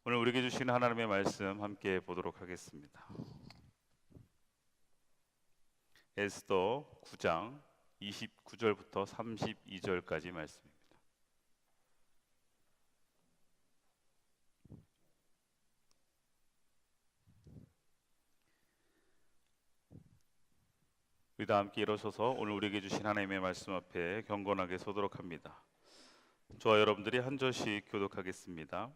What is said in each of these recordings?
오늘 우리에게 주신 하나님의 말씀 함께 보도록 하겠습니다. 에스더 9장 29절부터 32절까지 말씀입니다. 우리 다 함께 일어서서 오늘 우리에게 주신 하나님의 말씀 앞에 경건하게 서도록 합니다. 저와 여러분들이 한 절씩 교독하겠습니다.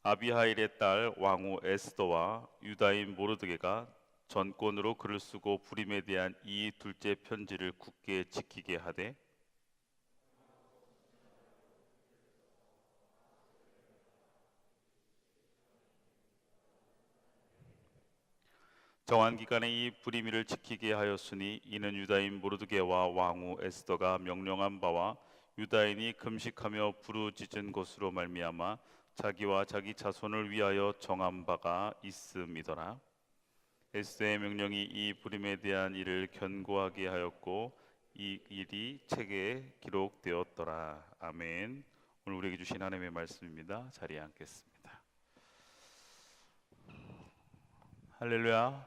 아비하일의 딸 왕후 에스더와 유다인 모르드게가 전권으로 글을 쓰고 불임에 대한 이 둘째 편지를 굳게 지키게 하되 정한 기간에 이 불임을 지키게 하였으니 이는 유다인 모르드게와 왕후 에스더가 명령한 바와 유다인이 금식하며 부르짖은 것으로 말미암아 자기와 자기 자손을 위하여 정한 바가 있음이더라. 에스더의 명령이 이 불임에 대한 일을 견고하게 하였고 이 일이 책에 기록되었더라. 아멘. 오늘 우리에게 주신 하나님의 말씀입니다. 자리에 앉겠습니다. 할렐루야.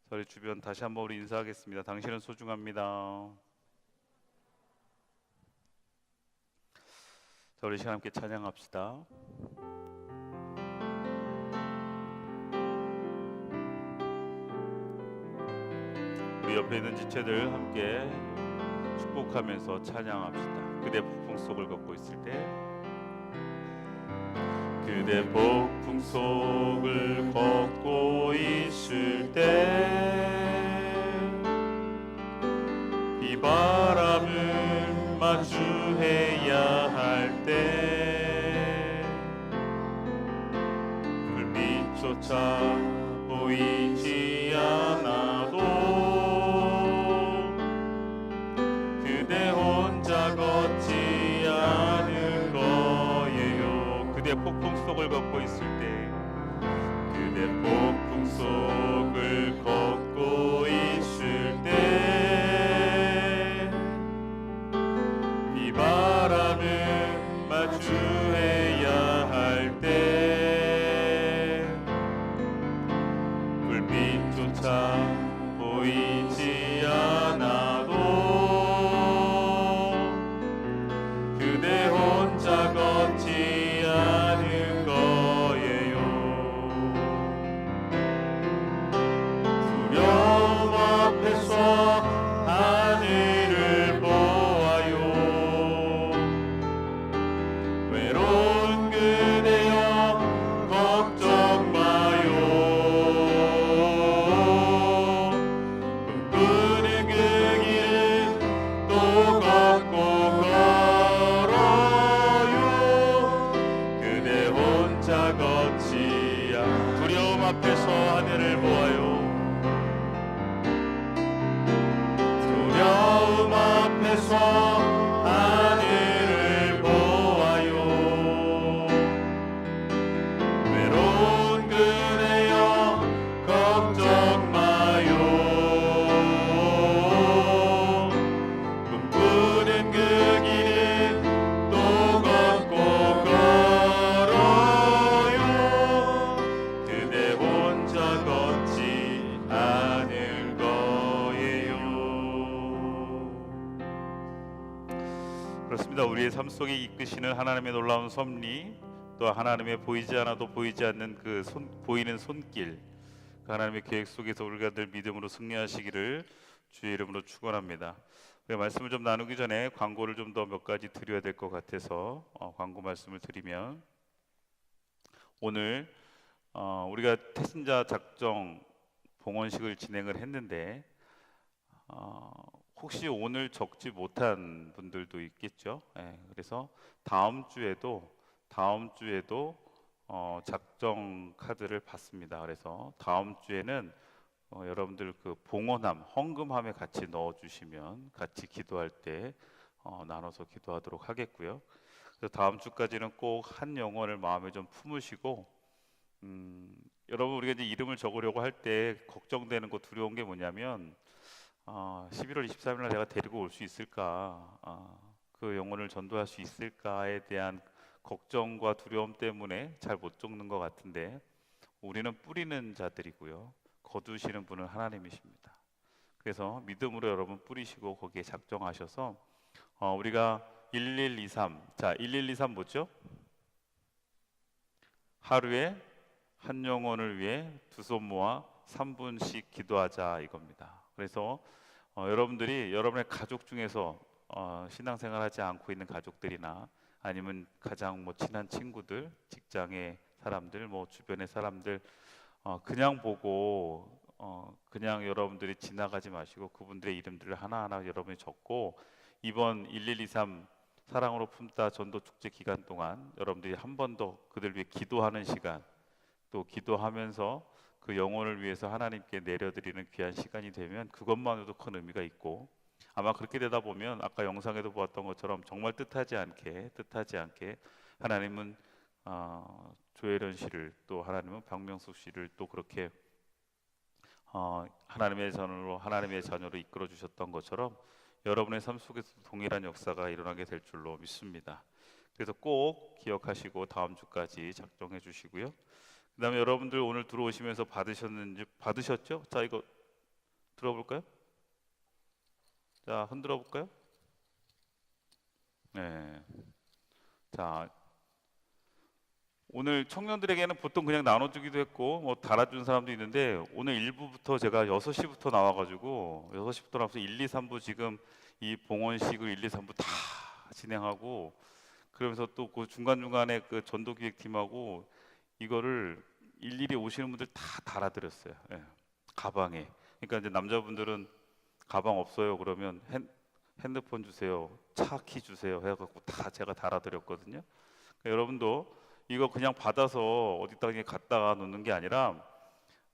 저희 주변 다시 한번 우리 인사하겠습니다. 당신은 소중합니다. 자, 우리 시간 함께 찬양합시다. 우리 옆에 있는 지체들 함께 축복하면서 찬양합시다. 그대 폭풍 속을 걷고 있을 때 그대 폭풍 속을 걷고 있을 때 비바람을 마주해야 할 때 불빛조차 보이지 않아도 그대 혼자 걷지 않을 거예요. 그대 폭풍 속을 걷고 있을 때 그대 폭풍 속을 걷고 있을 때 비바람을 마주해야 할 때 불빛조차 보이지 않아도 그대 혼자 걷지 않을 거예요. 두려움 앞에서 하늘을 보아요. 외로운 그대여 걱정 마요. 꿈꾸는 그 길은 또 걷고 걸어요. 그대 혼자 걷지 않 두려움 앞에서 하늘을 보아요. 두려움 앞에서 하늘을 보아요. 외로운 그대여 걱정 마요. 꿈꾸는 그 길은 또 걷고 걸어요. 그대 혼자 걷지 않을 거예요. 그렇습니다. 우리의 삶 속에 이끄시는 하나님의 놀라운 섭리, 또 하나님의 보이지 않아도 보이지 않는 그 보이는 손길, 그 하나님의 계획 속에서 우리가 늘 믿음으로 승리하시기를 주의 이름으로 축원합니다. 말씀을 좀 나누기 전에 광고를 좀 더 몇 가지 드려야 될 것 같아서 광고 말씀을 드리면, 오늘 우리가 태신자 작정 봉헌식을 진행을 했는데 혹시 오늘 적지 못한 분들도 있겠죠. 그래서 다음 주에도 작정 카드를 받습니다. 그래서 다음 주에는 여러분들 그 봉헌함, 헌금함에 같이 넣어주시면 같이 기도할 때 나눠서 기도하도록 하겠고요. 그래서 다음 주까지는 꼭 한 영혼을 마음에 좀 품으시고, 여러분 우리가 이제 이름을 적으려고 할 때 걱정되는 거, 두려운 게 뭐냐면 11월 23일 날 내가 데리고 올 수 있을까, 그 영혼을 전도할 수 있을까에 대한 걱정과 두려움 때문에 잘 못 적는 것 같은데 우리는 뿌리는 자들이고요. 거두시는 분은 하나님이십니다. 그래서 믿음으로 여러분 뿌리시고 거기에 작정하셔서 우리가 1123, 자 1123 뭐죠? 하루에 한 영혼을 위해 두 손 모아 3분씩 기도하자 이겁니다. 그래서 여러분들이 여러분의 가족 중에서 신앙생활하지 않고 있는 가족들이나 아니면 가장 뭐 친한 친구들, 직장의 사람들, 뭐 주변의 사람들 그냥 보고 그냥 여러분들이 지나가지 마시고 그분들의 이름들을 하나하나 여러분이 적고 이번 1123 사랑으로 품다 전도 축제 기간 동안 여러분들이 한 번 더 그들 위해 기도하는 시간, 또 기도하면서 그 영혼을 위해서 하나님께 내려드리는 귀한 시간이 되면 그것만으로도 큰 의미가 있고, 아마 그렇게 되다 보면 아까 영상에도 보았던 것처럼 정말 뜻하지 않게 하나님은 조혜련 씨를, 또 하나님은 박명숙 씨를 또 그렇게 하나님의 자녀로 이끌어 주셨던 것처럼 여러분의 삶 속에서 동일한 역사가 일어나게 될 줄로 믿습니다. 그래서 꼭 기억하시고 다음 주까지 작정해 주시고요. 그다음에 여러분들 오늘 들어오시면서 받으셨죠? 자, 이거 들어볼까요? 자, 흔들어 볼까요? 네. 자, 오늘 청년들에게는 보통 그냥 나눠주기도 했고 뭐 달아준 사람도 있는데 오늘 1부부터 제가 6시부터 나와가지고 6시부터 나와서 1, 2, 3부 지금 이 봉헌식을 1, 2, 3부 다 진행하고, 그러면서 또 그 중간중간에 그 전도기획팀하고 이거를 일일이 오시는 분들 다 달아드렸어요. 예. 가방에. 그러니까 이제 남자분들은 가방 없어요 그러면 핸드폰 주세요, 차 키 주세요 해갖고 다 제가 달아드렸거든요. 그러니까 여러분도 이거 그냥 받아서 어디다 그냥 갖다가 놓는 게 아니라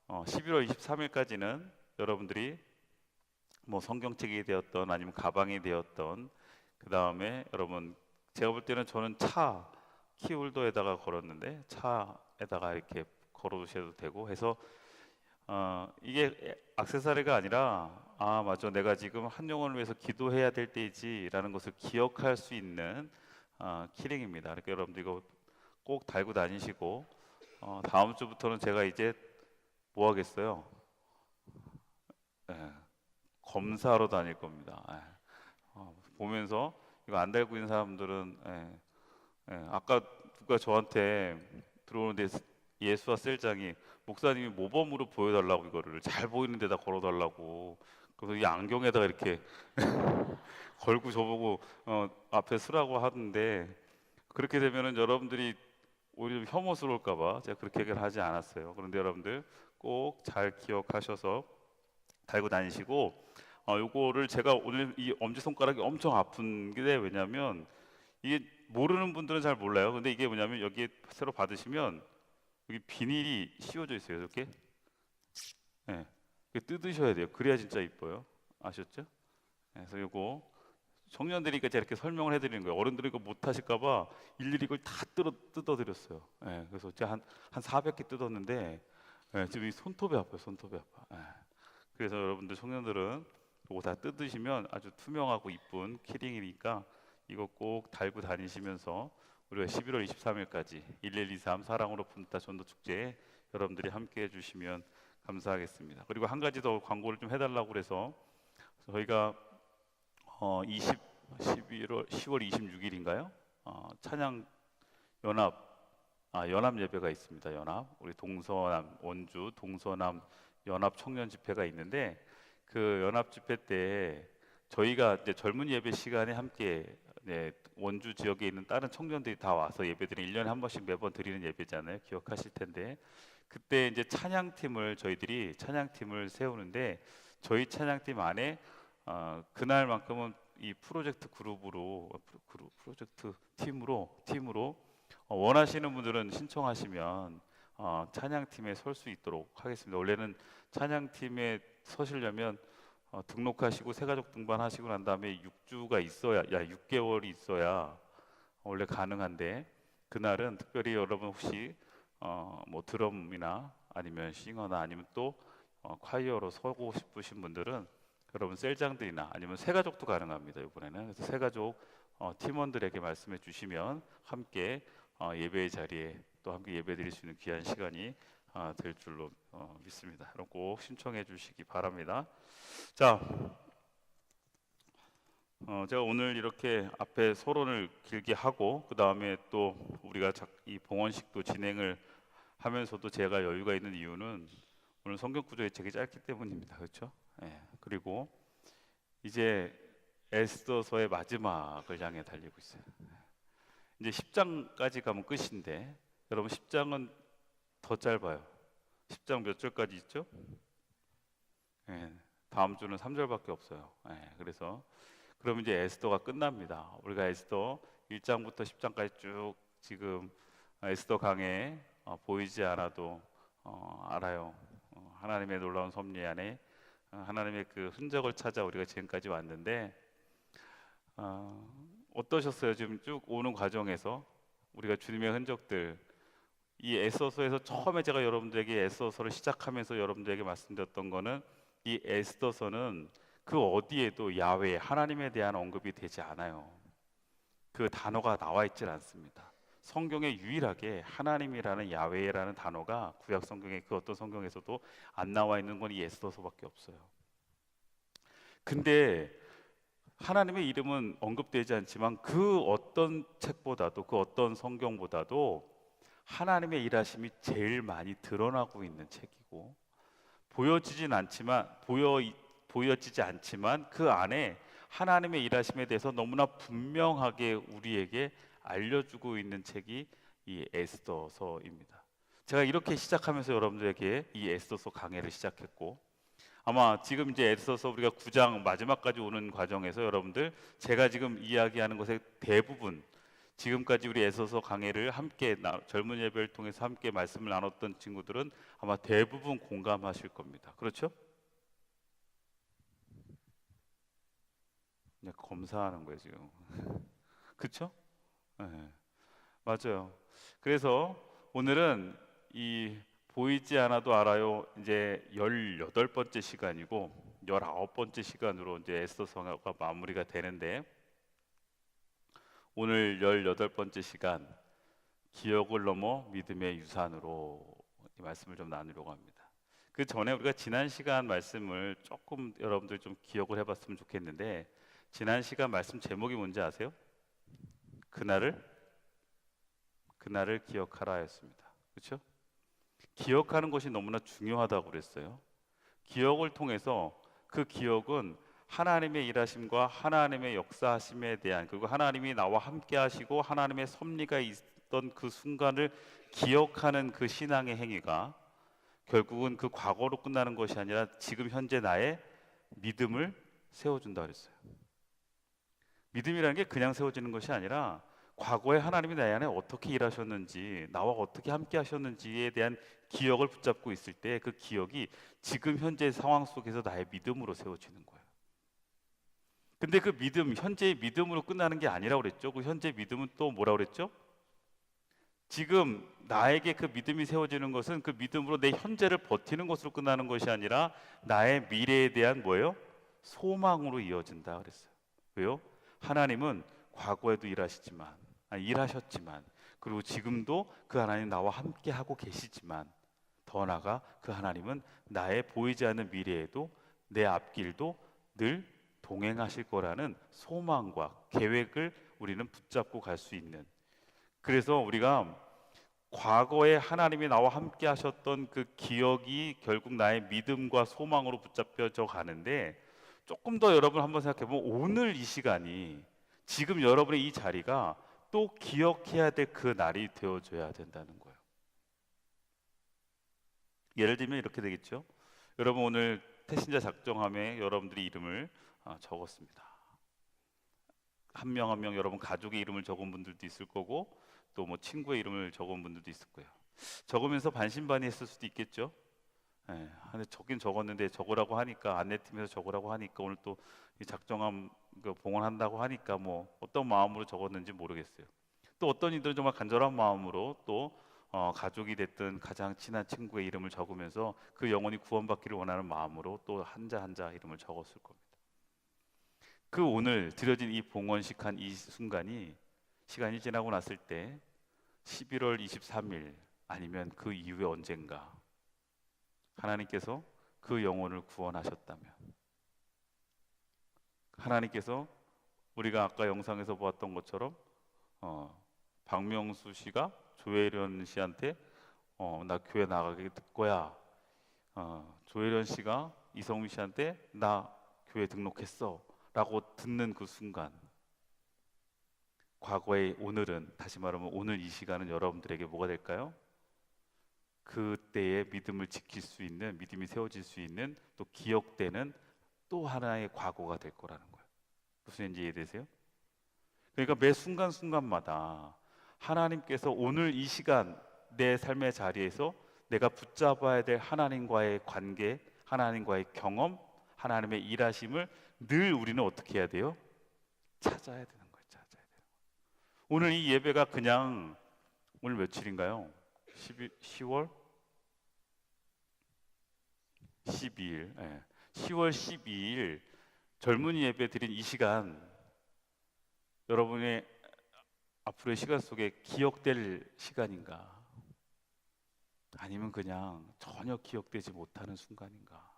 11월 23일까지는 여러분들이 뭐 성경책이 되었던 아니면 가방이 되었던, 그 다음에 여러분 제가 볼 때는 저는 차 키홀더에다가 걸었는데 차에다가 이렇게 걸어두셔도 되고 해서 이게 액세서리가 아니라 맞아, 내가 지금 한 영혼을 위해서 기도해야 될 때이지라는 것을 기억할 수 있는 키링입니다. 그러니까 여러분들 이거 꼭 달고 다니시고 다음 주부터는 제가 이제 뭐 하겠어요? 검사하러 다닐 겁니다. 보면서 이거 안 달고 있는 사람들은 아까 누가 저한테 들어오는데 예수와 셀장이 목사님이 모범으로 보여달라고 이거를 잘 보이는 데다 걸어달라고, 그래서 이 안경에다가 이렇게 걸고 저보고 앞에 서라고 하는데, 그렇게 되면은 여러분들이 오히려 좀 혐오스러울까봐 제가 그렇게 얘기를 하지 않았어요. 그런데 여러분들 꼭 잘 기억하셔서 달고 다니시고, 요거를 제가 오늘 이 엄지손가락이 엄청 아픈 게 왜냐면 이게 모르는 분들은 잘 몰라요. 근데 이게 뭐냐면 여기에 새로 받으시면 여기 비닐이 씌워져 있어요. 이렇게 뜯으셔야 돼요. 그래야 진짜 이뻐요. 아셨죠? 그래서 요거 청년들이니까 제가 이렇게 설명을 해드리는 거예요. 어른들이 이거 못 하실까봐 일일이 이걸 다 뜯어드렸어요. 그래서 제가 한 400개 뜯었는데 지금 이 손톱이 아파요. 손톱이 아파. 그래서 여러분들 청년들은 이거 다 뜯으시면 아주 투명하고 이쁜 키링이니까 이거 꼭 달고 다니시면서 우리가 11월 23일까지 1123 사랑으로 품다 전도축제에 여러분들이 함께 해주시면 감사하겠습니다. 그리고 한 가지 더 광고를 좀 해달라고 그래서 저희가 10월 26일인가요? 찬양 연합 예배가 있습니다. 우리 동서남 원주 동서남 연합 청년 집회가 있는데, 그 연합 집회 때 저희가 이제 젊은 예배 시간에 함께 원주 지역에 있는 다른 청년들이 다 와서 예배드리는 1년에 한 번씩 매번 드리는 예배잖아요. 기억하실 텐데, 그때 이제 저희들이 찬양팀을 세우는데 저희 찬양팀 안에 그날만큼은 이 프로젝트 팀으로 원하시는 분들은 신청하시면 찬양팀에 설 수 있도록 하겠습니다. 원래는 찬양팀에 서시려면 등록하시고 새가족 등반하시고 난 다음에 6개월이 있어야 원래 가능한데, 그날은 특별히 여러분 혹시 뭐 드럼이나 아니면 싱어나 아니면 또 콰이어로 서고 싶으신 분들은 여러분 셀장들이나 아니면 새가족도 가능합니다. 이번에는 그래서 새가족 팀원들에게 말씀해 주시면 함께 예배의 자리에 또 함께 예배드릴 수 있는 귀한 시간이 될 줄로 믿습니다. 여러분 꼭 신청해 주시기 바랍니다. 자, 제가 오늘 이렇게 앞에 서론을 길게 하고 그 다음에 또 우리가 이 봉헌식도 진행을 하면서도 제가 여유가 있는 이유는 오늘 성경 구절이 되게 짧기 때문입니다. 그렇죠? 예. 그리고 이제 에스더서의 마지막을 향해 달리고 있어요. 이제 10장까지 가면 끝인데 여러분 10장은 더 짧아요. 10장 몇 절까지 있죠? 예. 다음 주는 3절밖에 없어요. 예. 그래서 그럼 이제 에스더가 끝납니다. 우리가 에스더 1장부터 10장까지 쭉 지금 에스더 강에 보이지 않아도 알아요. 하나님의 놀라운 섭리 안에 하나님의 그 흔적을 찾아 우리가 지금까지 왔는데 어떠셨어요? 지금 쭉 오는 과정에서 우리가 주님의 흔적들, 이 에스더서에서 처음에 제가 여러분들에게 에스더서를 시작하면서 여러분들에게 말씀드렸던 거는 이 에스더서는 그 어디에도 야훼 하나님에 대한 언급이 되지 않아요. 그 단어가 나와 있질 않습니다. 성경에 유일하게 하나님이라는 야훼라는 단어가 구약 성경에 그 어떤 성경에서도 안 나와 있는 건 이 에스더서밖에 없어요. 근데 하나님의 이름은 언급되지 않지만 그 어떤 책보다도 그 어떤 성경보다도 하나님의 일하심이 제일 많이 드러나고 있는 책이고 보여지진 않지만 보여지지 않지만 그 안에 하나님의 일하심에 대해서 너무나 분명하게 우리에게 알려주고 있는 책이 이 에스더서입니다. 제가 이렇게 시작하면서 여러분들에게 이 에스더서 강해를 시작했고 아마 지금 이제 에스더서 우리가 9장 마지막까지 오는 과정에서 여러분들 제가 지금 이야기하는 것의 대부분 지금까지 우리 에스더서 강해를 함께 젊은 예배를 통해서 함께 말씀을 나눴던 친구들은 아마 대부분 공감하실 겁니다. 그렇죠? 그냥 검사하는 거예요 지금. 그렇죠? 네, 맞아요. 그래서 오늘은 이 보이지 않아도 알아요. 이제 18번째 시간이고 19번째 시간으로 이제 에스더서가 마무리가 되는데 오늘 18번째 시간 기억을 넘어 믿음의 유산으로 이 말씀을 좀 나누려고 합니다. 그 전에 우리가 지난 시간 말씀을 조금 여러분들 좀 기억을 해봤으면 좋겠는데 지난 시간 말씀 제목이 뭔지 아세요? 그날을 기억하라였습니다. 그렇죠? 기억하는 것이 너무나 중요하다고 그랬어요. 기억을 통해서 그 기억은 하나님의 일하심과 하나님의 역사하심에 대한 그리고 하나님이 나와 함께 하시고 하나님의 섭리가 있던 그 순간을 기억하는 그 신앙의 행위가 결국은 그 과거로 끝나는 것이 아니라 지금 현재 나의 믿음을 세워준다 그랬어요. 믿음이라는 게 그냥 세워지는 것이 아니라 과거에 하나님이 내 안에 어떻게 일하셨는지 나와 어떻게 함께 하셨는지에 대한 기억을 붙잡고 있을 때 그 기억이 지금 현재 상황 속에서 나의 믿음으로 세워지는 거예요. 근데 그 믿음, 현재의 믿음으로 끝나는 게 아니라고 그랬죠. 그 현재 믿음은 또 뭐라고 그랬죠? 지금 나에게 그 믿음이 세워지는 것은 그 믿음으로 내 현재를 버티는 것으로 끝나는 것이 아니라 나의 미래에 대한 뭐예요? 소망으로 이어진다 그랬어요. 왜요? 하나님은 과거에도 일하셨지만 그리고 지금도 그 하나님 나와 함께 하고 계시지만 더 나아가 그 하나님은 나의 보이지 않는 미래에도 내 앞길도 늘 동행하실 거라는 소망과 계획을 우리는 붙잡고 갈 수 있는, 그래서 우리가 과거에 하나님이 나와 함께 하셨던 그 기억이 결국 나의 믿음과 소망으로 붙잡혀져 가는데 조금 더 여러분 한번 생각해 보면 오늘 이 시간이 지금 여러분의 이 자리가 또 기억해야 될 그 날이 되어줘야 된다는 거예요. 예를 들면 이렇게 되겠죠. 여러분 오늘 태신자 작정함에 여러분들이 이름을 적었습니다. 한 명 한 명 여러분 가족의 이름을 적은 분들도 있을 거고 또 뭐 친구의 이름을 적은 분들도 있을 거예요. 적으면서 반신반의했을 수도 있겠죠. 예, 근데 적긴 적었는데 적으라고 하니까 안내팀에서 적으라고 하니까 오늘 또 이 작정함 봉헌한다고 하니까 뭐 어떤 마음으로 적었는지 모르겠어요. 또 어떤 이들은 정말 간절한 마음으로 또 가족이 됐든 가장 친한 친구의 이름을 적으면서 그 영혼이 구원받기를 원하는 마음으로 또 한자 한자 이름을 적었을 겁니다. 그 오늘 드려진 이 봉헌식 한 이 순간이 시간이 지나고 났을 때 11월 23일 아니면 그 이후에 언젠가 하나님께서 그 영혼을 구원하셨다면, 하나님께서 우리가 아까 영상에서 보았던 것처럼 박명수 씨가 조혜련 씨한테 나 교회 나가게 될 거야. 조혜련 씨가 이성민 씨한테 나 교회 등록했어 라고 듣는 그 순간, 과거의 오늘은, 다시 말하면 오늘 이 시간은 여러분들에게 뭐가 될까요? 그때의 믿음을 지킬 수 있는, 믿음이 세워질 수 있는, 또 기억되는 또 하나의 과거가 될 거라는 거예요. 무슨 얘기인지 이해되세요? 그러니까 매 순간순간마다 하나님께서 오늘 이 시간 내 삶의 자리에서 내가 붙잡아야 될 하나님과의 관계, 하나님과의 경험, 하나님의 일하심을 늘 우리는 어떻게 해야 돼요? 찾아야 되는 거예요. 찾아야 돼요. 오늘 이 예배가 그냥, 오늘 며칠인가요? 10월 12일, 10월 12일 젊은이 예배 드린 이 시간, 여러분의 앞으로의 시간 속에 기억될 시간인가? 아니면 그냥 전혀 기억되지 못하는 순간인가?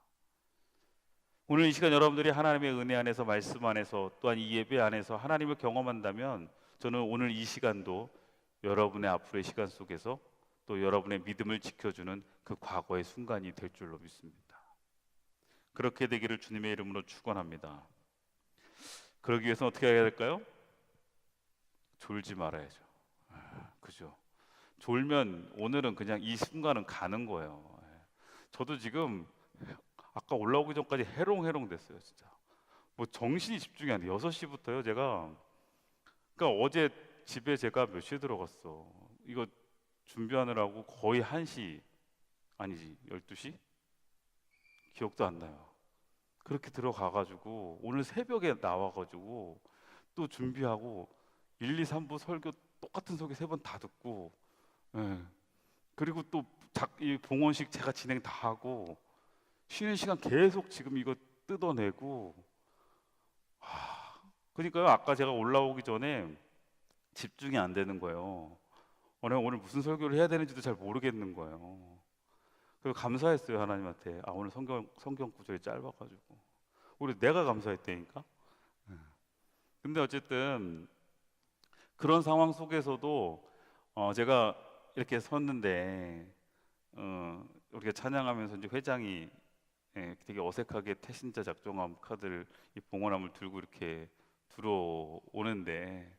오늘 이 시간 여러분들이 하나님의 은혜 안에서, 말씀 안에서, 또한 이 예배 안에서 하나님을 경험한다면, 저는 오늘 이 시간도 여러분의 앞으로의 시간 속에서 또 여러분의 믿음을 지켜주는 그 과거의 순간이 될 줄로 믿습니다. 그렇게 되기를 주님의 이름으로 축원합니다. 그러기 위해서는 어떻게 해야 될까요? 졸지 말아야죠. 그죠? 졸면 오늘은 그냥 이 순간은 가는 거예요. 저도 지금 아까 올라오기 전까지 해롱해롱 됐어요. 진짜 뭐 정신이 집중이 안 돼. 6시부터요 제가. 그러니까 어제 집에 제가 몇 시에 들어갔어? 이거 준비하느라고 거의 1시, 아니지 12시? 기억도 안 나요. 그렇게 들어가가지고 오늘 새벽에 나와가지고 또 준비하고 1, 2, 3부 설교 똑같은 설교 3번 다 듣고, 그리고 또 이 봉헌식 제가 진행 다 하고, 쉬는 시간 계속 지금 이거 뜯어내고. 그러니까요, 아까 제가 올라오기 전에 집중이 안 되는 거예요. 내가 오늘 무슨 설교를 해야 되는지도 잘 모르겠는 거예요. 그리고 감사했어요 하나님한테. 오늘 성경 구절이 짧아가지고. 우리 내가 감사했다니까. 근데 어쨌든 그런 상황 속에서도 제가 이렇게 섰는데 우리가 찬양하면서 이제 회장이 되게 어색하게 태신자 작정함 카드를, 이 봉헌함을 들고 이렇게 들어오는데,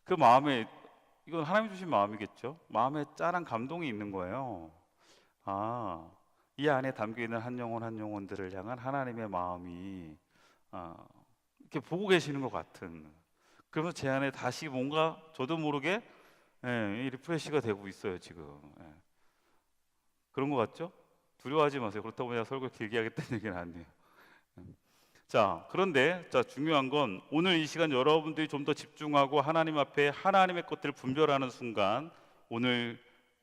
그 마음에, 이건 하나님 주신 마음이겠죠. 마음에 짠한 감동이 있는 거예요. 이 안에 담겨 있는 한 영혼 한 영혼들을 향한 하나님의 마음이 이렇게 보고 계시는 것 같은. 그래서 제 안에 다시 뭔가 저도 모르게 리프레시가 되고 있어요 지금. 그런 것 같죠? 두려워하지 마세요. 그렇다고 내가 설교 길게 하겠다는 얘기는 아니에요. 자, 그런데 중요한 건 오늘 이 시간 여러분들이 좀 더 집중하고 하나님 앞에 하나님의 것들을 분별하는 순간, 오늘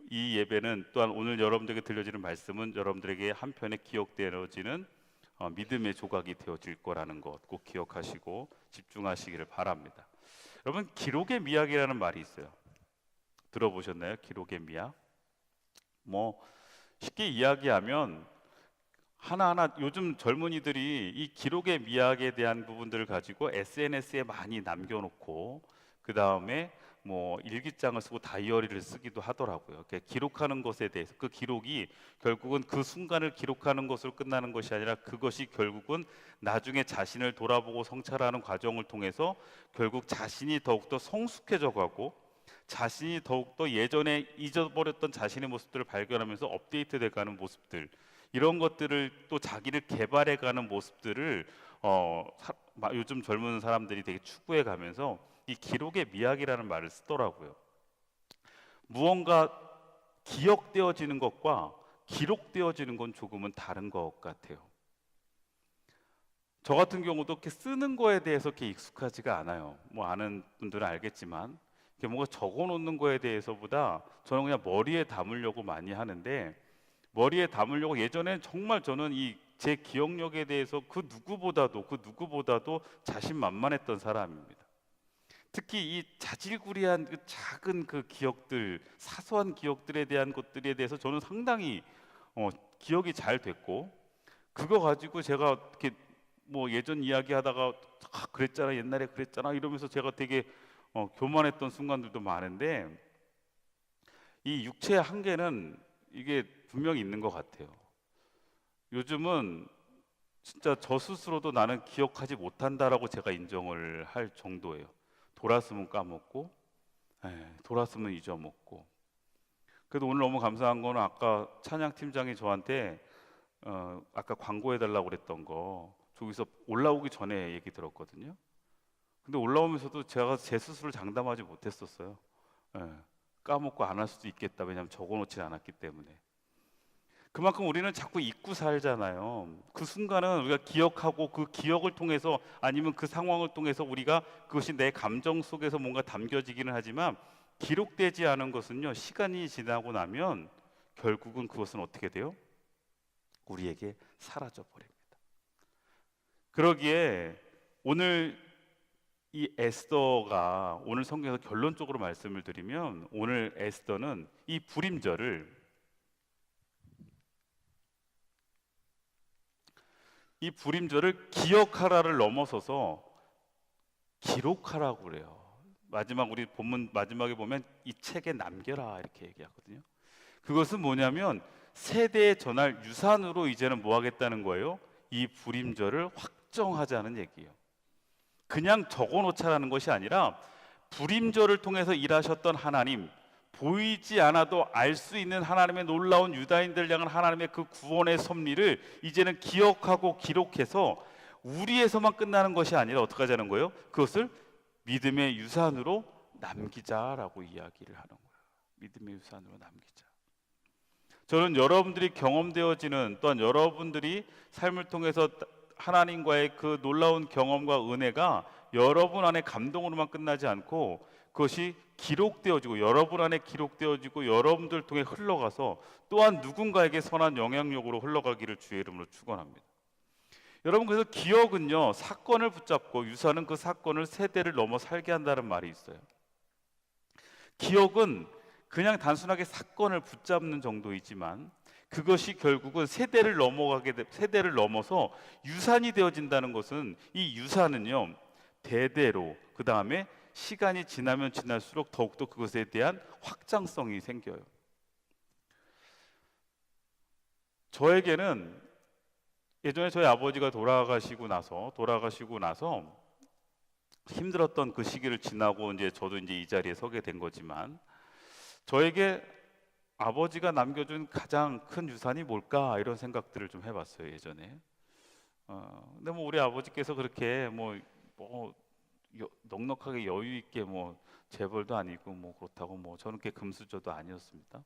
이 예배는, 또한 오늘 여러분들에게 들려지는 말씀은 여러분들에게 한편에 기억되어지는 믿음의 조각이 되어질 거라는 것 꼭 기억하시고 집중하시기를 바랍니다. 여러분, 기록의 미학이라는 말이 있어요. 들어보셨나요? 기록의 미학. 쉽게 이야기하면 하나하나 요즘 젊은이들이 이 기록의 미학에 대한 부분들을 가지고 SNS에 많이 남겨놓고, 그 다음에 일기장을 쓰고 다이어리를 쓰기도 하더라고요. 기록하는 것에 대해서, 그 기록이 결국은 그 순간을 기록하는 것으로 끝나는 것이 아니라, 그것이 결국은 나중에 자신을 돌아보고 성찰하는 과정을 통해서 결국 자신이 더욱더 성숙해져 가고, 자신이 더욱더 예전에 잊어버렸던 자신의 모습들을 발견하면서 업데이트돼가는 모습들, 이런 것들을 또 자기를 개발해가는 모습들을 요즘 젊은 사람들이 되게 추구해가면서 이 기록의 미학이라는 말을 쓰더라고요. 무언가 기억되어지는 것과 기록되어지는 건 조금은 다른 것 같아요. 저 같은 경우도 이렇게 쓰는 거에 대해서 이렇게 익숙하지가 않아요. 아는 분들은 알겠지만, 뭔가 적어놓는 거에 대해서보다 저는 그냥 머리에 담으려고 많이 하는데, 머리에 담으려고 예전엔 정말 저는 제 기억력에 대해서 그 누구보다도 자신만만했던 사람입니다. 특히 이 자질구레한 그 작은 그 기억들, 사소한 기억들에 대한 것들에 대해서 저는 상당히 기억이 잘 됐고, 그거 가지고 제가 이렇게 뭐 예전 이야기하다가 그랬잖아, 옛날에 그랬잖아 이러면서 제가 되게 교만했던 순간들도 많은데, 이 육체의 한계는 이게 분명히 있는 것 같아요. 요즘은 진짜 저 스스로도 나는 기억하지 못한다라고 제가 인정을 할 정도예요. 돌았으면 까먹고, 돌았으면 잊어먹고. 그래도 오늘 너무 감사한 거는 아까 찬양 팀장이 저한테 아까 광고해 달라고 그랬던 거 저기서 올라오기 전에 얘기 들었거든요. 근데 올라오면서도 제가 제 스스로를 장담하지 못했었어요. 예, 까먹고 안 할 수도 있겠다. 왜냐하면 적어놓지 않았기 때문에. 그만큼 우리는 자꾸 잊고 살잖아요. 그 순간은 우리가 기억하고 그 기억을 통해서 아니면 그 상황을 통해서 우리가 그것이 내 감정 속에서 뭔가 담겨지기는 하지만, 기록되지 않은 것은요, 시간이 지나고 나면 결국은 그것은 어떻게 돼요? 우리에게 사라져 버립니다. 그러기에 오늘 이 에스더가, 오늘 성경에서 결론적으로 말씀을 드리면, 오늘 에스더는 이 불임절을 기억하라를 넘어서서 기록하라고 그래요. 마지막 우리 본문 마지막에 보면 이 책에 남겨라 이렇게 얘기하거든요. 그것은 뭐냐면 세대에 전할 유산으로 이제는 뭐 하겠다는 거예요? 이 불임절을 확정하자는 얘기예요. 그냥 적어놓자라는 것이 아니라 불임절을 통해서 일하셨던 하나님, 보이지 않아도 알 수 있는 하나님의 놀라운 유다인들 향한 하나님의 그 구원의 섭리를 이제는 기억하고 기록해서 우리에서만 끝나는 것이 아니라 어떻게 하자는 거예요? 그것을 믿음의 유산으로 남기자라고 이야기를 하는 거예요. 믿음의 유산으로 남기자. 저는 여러분들이 경험되어지는, 또한 여러분들이 삶을 통해서 하나님과의 그 놀라운 경험과 은혜가 여러분 안에 감동으로만 끝나지 않고 그것이 기록되어지고 여러분 안에 기록되어지고 여러분들 통해 흘러가서 또한 누군가에게 선한 영향력으로 흘러가기를 주의 이름으로 축원합니다. 여러분, 그래서 기억은요, 사건을 붙잡고 유산은 그 사건을 세대를 넘어 살게 한다는 말이 있어요. 기억은 그냥 단순하게 사건을 붙잡는 정도이지만 그것이 결국은 세대를 넘어서 유산이 되어진다는 것은, 이 유산은요, 대대로 그 다음에 시간이 지나면 지날수록 더욱더 그것에 대한 확장성이 생겨요. 저에게는 예전에 저희 아버지가 돌아가시고 나서 힘들었던 그 시기를 지나고 이제 저도 이제 이 자리에 서게 된 거지만, 저에게 아버지가 남겨준 가장 큰 유산이 뭘까 이런 생각들을 좀 해봤어요 예전에. 근데 뭐 우리 아버지께서 그렇게 넉넉하게 여유 있게 재벌도 아니고 그렇다고 저는 꽤 금수저도 아니었습니다.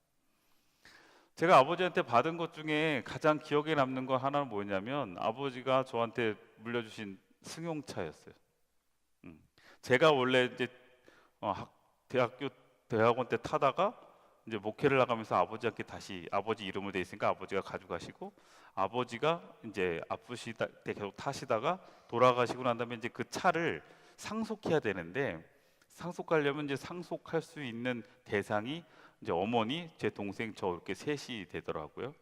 제가 아버지한테 받은 것 중에 가장 기억에 남는 거 하나는 뭐냐면, 아버지가 저한테 물려주신 승용차였어요. 제가 원래 이제 대학원 때 타다가 이제 목회를 나가면서 아버지한테 다시, 아버지 이름으로 돼 있으니까 아버지가 가져가시고, 아버지가 이제 아프시다 때 계속 타시다가 돌아가시고 난 다음에 이제 그 차를 상속해야 되는데, 상속하려면 이제 상속할 수 있는 대상이 이제 어머니, 제 동생, 저 이렇게 셋이 되더라고요.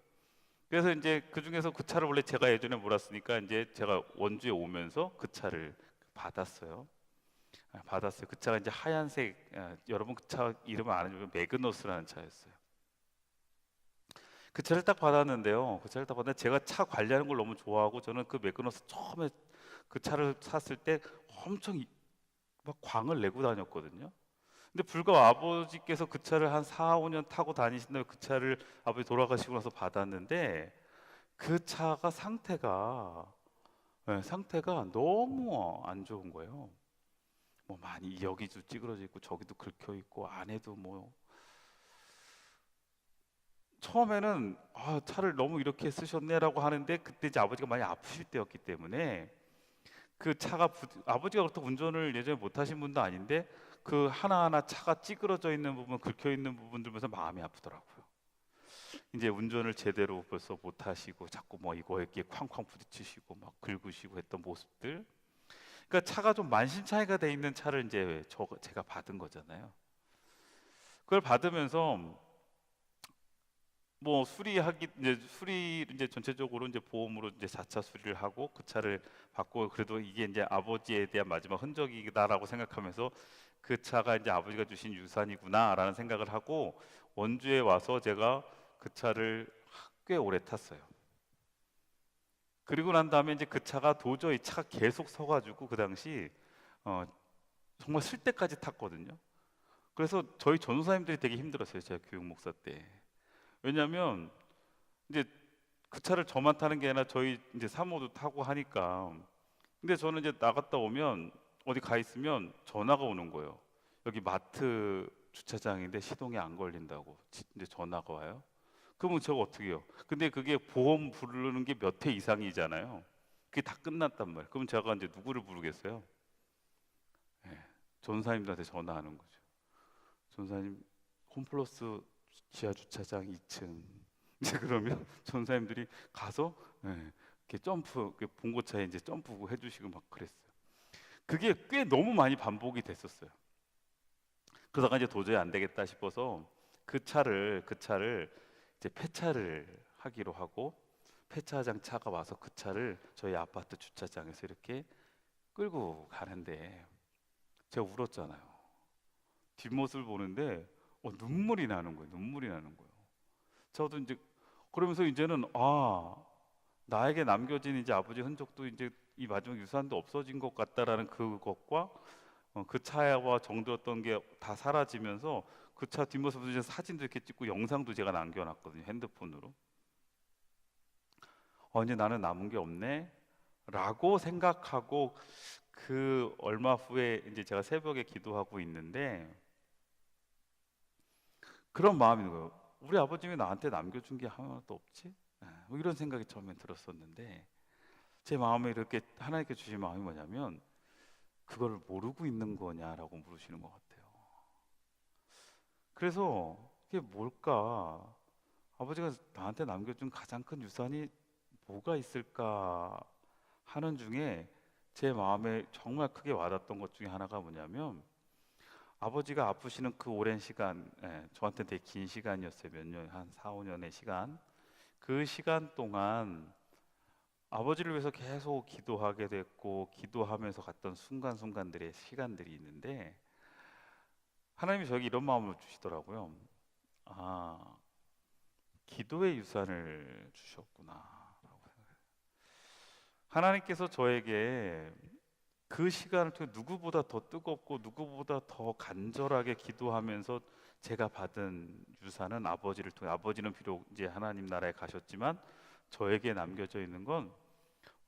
그래서 이제 그 중에서 그 차를 원래 제가 예전에 몰았으니까 이제 제가 원주에 오면서 그 차를 받았어요. 그 차가 이제 하얀색, 여러분 그 차 이름을 아는, 매그너스라는 차였어요. 그 차를 딱 받았는데요. 그 차를 딱 받았는데 제가 차 관리하는 걸 너무 좋아하고, 저는 그 매그너스 처음에 그 차를 샀을 때 엄청 막 광을 내고 다녔거든요. 근데 불과 아버지께서 그 차를 한 4, 5년 타고 다니신 다음에 그 차를 아버지 돌아가시고 나서 받았는데, 그 차가 상태가 너무 안 좋은 거예요. 많이 여기도 찌그러져 있고 저기도 긁혀 있고 안에도 처음에는 차를 너무 이렇게 쓰셨네라고 하는데, 그때 이제 아버지가 많이 아프실 때였기 때문에 그 차가 아버지가 그렇다고 운전을 예전에 못 하신 분도 아닌데 그 하나하나 차가 찌그러져 있는 부분, 긁혀 있는 부분들 보면서 마음이 아프더라고요. 이제 운전을 제대로 벌써 못 하시고 자꾸 이거에 쾅쾅 부딪히시고 막 긁으시고 했던 모습들. 그러니까 차가 좀 만신창이가 돼 있는 차를 이제 제가 받은 거잖아요. 그걸 받으면서 뭐 수리하기 이제 수리 이제 전체적으로 이제 보험으로 이제 자차 수리를 하고 그 차를 받고, 그래도 이게 이제 아버지에 대한 마지막 흔적이다라고 생각하면서 그 차가 이제 아버지가 주신 유산이구나라는 생각을 하고 원주에 와서 제가 그 차를 꽤 오래 탔어요. 그리고 난 다음에 이제 그 차가 도저히 차가 계속 서가지고 그 당시 어, 정말 쓸 때까지 탔거든요. 그래서 저희 전도사님들이 되게 힘들었어요. 제가 교육 목사 때. 왜냐하면 이제 그 차를 저만 타는 게 아니라 저희 이제 사모도 타고 하니까. 근데 저는 이제 나갔다 오면 어디 가 있으면 전화가 오는 거예요. 여기 마트 주차장인데 시동이 안 걸린다고 이제 전화가 와요. 그러면 제가 어떻게 해요? 근데 그게 보험 부르는 게 몇 회 이상이잖아요. 그게 다 끝났단 말이에요. 그럼 제가 이제 누구를 부르겠어요? 예, 전사님들한테 전화하는 거죠. 전사님, 홈플러스 지하 주차장 2층. 이제 그러면 전사님들이 가서 예, 이렇게 점프, 봉고차에 이제 점프 해주시고 막 그랬어요. 그게 꽤 너무 많이 반복이 됐었어요. 그러다가 이제 도저히 안 되겠다 싶어서 그 차를 이제 폐차를 하기로 하고, 폐차장 차가 와서 그 차를 저희 아파트 주차장에서 이렇게 끌고 가는데 제가 울었잖아요. 뒷모습을 보는데 눈물이 나는 거예요. 눈물이 나는 거예요. 저도 이제 그러면서 이제는 나에게 남겨진 이제 아버지 흔적도 이제 이 마지막 유산도 없어진 것 같다라는 그것과 그 차와 정들었던 게 다 사라지면서 그 차 뒷모습도 이제 사진도 이렇게 찍고 영상도 제가 남겨놨거든요. 핸드폰으로. 이제 나는 남은 게 없네 라고 생각하고 그 얼마 후에 이제 제가 새벽에 기도하고 있는데 그런 마음이 드는 거예요. 우리 아버님이 나한테 남겨준 게 하나도 없지? 뭐 이런 생각이 처음에 들었었는데 제 마음에 이렇게 하나님께 주신 마음이 뭐냐면 그걸 모르고 있는 거냐라고 물으시는 것 같아요. 그래서 이게 뭘까? 아버지가 나한테 남겨준 가장 큰 유산이 뭐가 있을까 하는 중에 제 마음에 정말 크게 와닿던 것 중에 하나가 뭐냐면 아버지가 아프시는 그 오랜 시간, 저한테 되게 긴 시간이었어요. 몇 년, 한 4, 5년의 시간. 그 시간 동안 아버지를 위해서 계속 기도하게 됐고 기도하면서 갔던 순간순간들의 시간들이 있는데 하나님이 저에게 이런 마음을 주시더라고요. 기도의 유산을 주셨구나라고 생각해요. 하나님께서 저에게 그 시간을 통해 누구보다 더 뜨겁고 누구보다 더 간절하게 기도하면서 제가 받은 유산은 아버지를 통해, 아버지는 비록 이제 하나님 나라에 가셨지만 저에게 남겨져 있는 건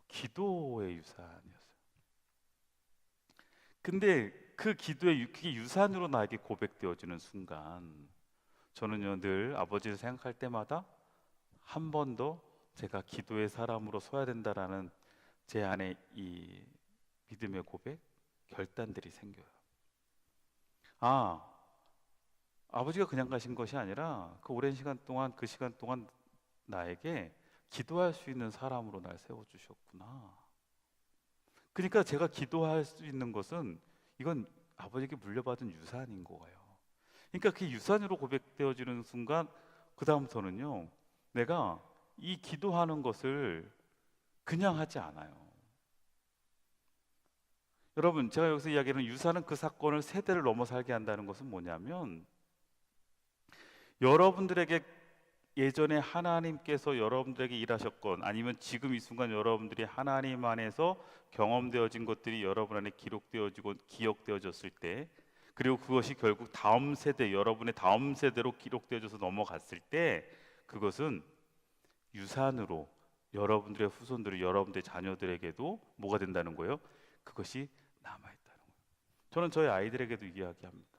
기도의 유산이었어요. 근데 그 기도의 그게 유산으로 나에게 고백되어지는 순간 저는요 늘 아버지를 생각할 때마다 한 번 더 제가 기도의 사람으로 서야 된다라는 제 안에 이 믿음의 고백, 결단들이 생겨요. 아버지가 그냥 가신 것이 아니라 그 오랜 시간 동안 그 시간 동안 나에게 기도할 수 있는 사람으로 날 세워주셨구나. 그러니까 제가 기도할 수 있는 것은 이건 아버지에게 물려받은 유산인 거예요. 그러니까 그 유산으로 고백되어지는 순간 그 다음부터는요 내가 이 기도하는 것을 그냥 하지 않아요. 여러분 제가 여기서 이야기하는 유산은 그 사건을 세대를 넘어 살게 한다는 것은 뭐냐면 여러분들에게 예전에 하나님께서 여러분들에게 일하셨건 아니면 지금 이 순간 여러분들이 하나님 안에서 경험되어진 것들이 여러분 안에 기록되어지고 기억되어졌을 때 그리고 그것이 결국 다음 세대 여러분의 다음 세대로 기록되어져서 넘어갔을 때 그것은 유산으로 여러분들의 후손들이 여러분들의 자녀들에게도 뭐가 된다는 거예요? 그것이 남아있다는 거예요. 저는 저희 아이들에게도 이야기합니다.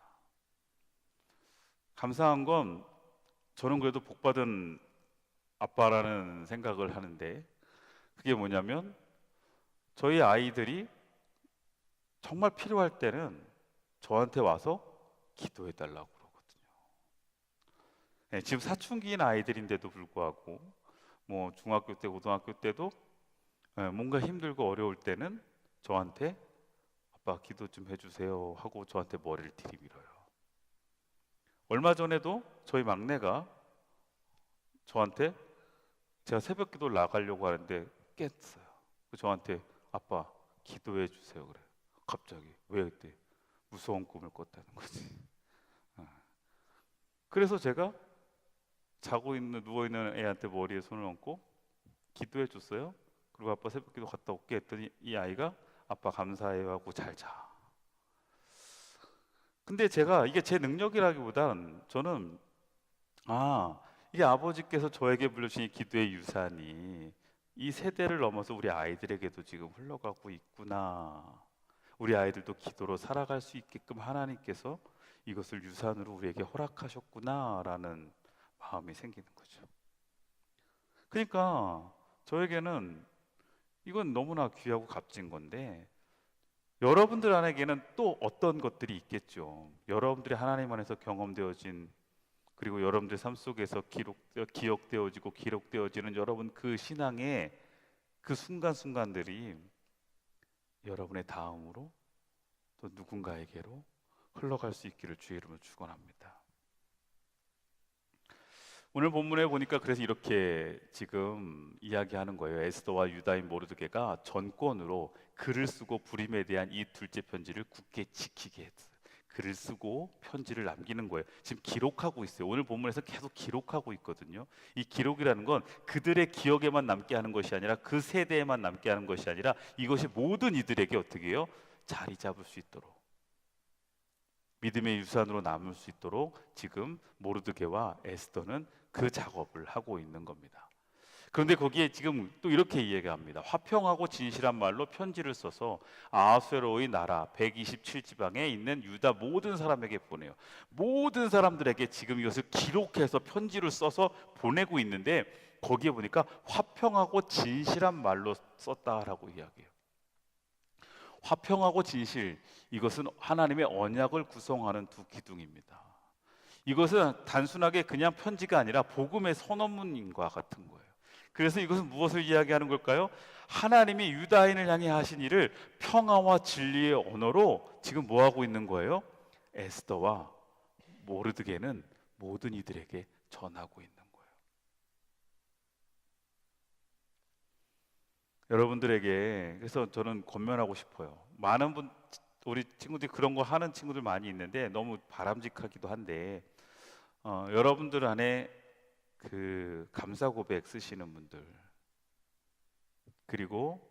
감사한 건 저는 그래도 복받은 아빠라는 생각을 하는데 그게 뭐냐면 저희 아이들이 정말 필요할 때는 저한테 와서 기도해 달라고 그러거든요. 지금 사춘기인 아이들인데도 불구하고 뭐 중학교 때 고등학교 때도 뭔가 힘들고 어려울 때는 저한테 아빠 기도 좀 해주세요 하고 저한테 머리를 들이밀어요. 얼마 전에도 저희 막내가 저한테, 제가 새벽 기도 나가려고 하는데 깼어요. 저한테 아빠 기도해 주세요 그래. 갑자기 왜 그때 무서운 꿈을 꿨다는 거지. 어. 그래서 제가 누워 있는 애한테 머리에 손을 얹고 기도해 줬어요. 그리고 아빠 새벽 기도 갔다 올게 했더니 이 아이가 아빠 감사해요 하고 잘 자. 근데 제가 이게 제 능력이라기보단 저는 이게 아버지께서 저에게 물려주신 이 기도의 유산이 이 세대를 넘어서 우리 아이들에게도 지금 흘러가고 있구나. 우리 아이들도 기도로 살아갈 수 있게끔 하나님께서 이것을 유산으로 우리에게 허락하셨구나라는 마음이 생기는 거죠. 그러니까 저에게는 이건 너무나 귀하고 값진 건데, 여러분들 안에게는 또 어떤 것들이 있겠죠. 여러분들이 하나님 안에서 경험되어진, 그리고 여러분들 삶 속에서 기억되어지고 기록되어지는 여러분 그 신앙의 그 순간순간들이 여러분의 다음으로 또 누군가에게로 흘러갈 수 있기를 주의 이름으로 축원합니다. 오늘 본문에 보니까 그래서 이렇게 지금 이야기하는 거예요. 에스더와 유다인 모르드게가 전권으로 글을 쓰고 불임에 대한 이 둘째 편지를 굳게 지키게 했어요. 글을 쓰고 편지를 남기는 거예요. 지금 기록하고 있어요. 오늘 본문에서 계속 기록하고 있거든요. 이 기록이라는 건 그들의 기억에만 남게 하는 것이 아니라 그 세대에만 남게 하는 것이 아니라 이것이 모든 이들에게 어떻게 해요? 자리 잡을 수 있도록, 믿음의 유산으로 남을 수 있도록 지금 모르드게와 에스더는 그 작업을 하고 있는 겁니다. 그런데 거기에 지금 또 이렇게 이야기합니다. 화평하고 진실한 말로 편지를 써서 아하수에로의 나라 127지방에 있는 유다 모든 사람에게 보내요. 모든 사람들에게 지금 이것을 기록해서 편지를 써서 보내고 있는데, 거기에 보니까 화평하고 진실한 말로 썼다라고 이야기해요. 화평하고 진실, 이것은 하나님의 언약을 구성하는 두 기둥입니다. 이것은 단순하게 그냥 편지가 아니라 복음의 선언문과 같은 거예요. 그래서 이것은 무엇을 이야기하는 걸까요? 하나님이 유다인을 향해 하신 일을 평화와 진리의 언어로 지금 뭐 하고 있는 거예요? 에스더와 모르드게는 모든 이들에게 전하고 있는 거예요. 여러분들에게 그래서 저는 권면하고 싶어요. 많은 우리 친구들이 그런 거 하는 친구들 많이 있는데 너무 바람직하기도 한데, 여러분들 안에 그 감사 고백 쓰시는 분들, 그리고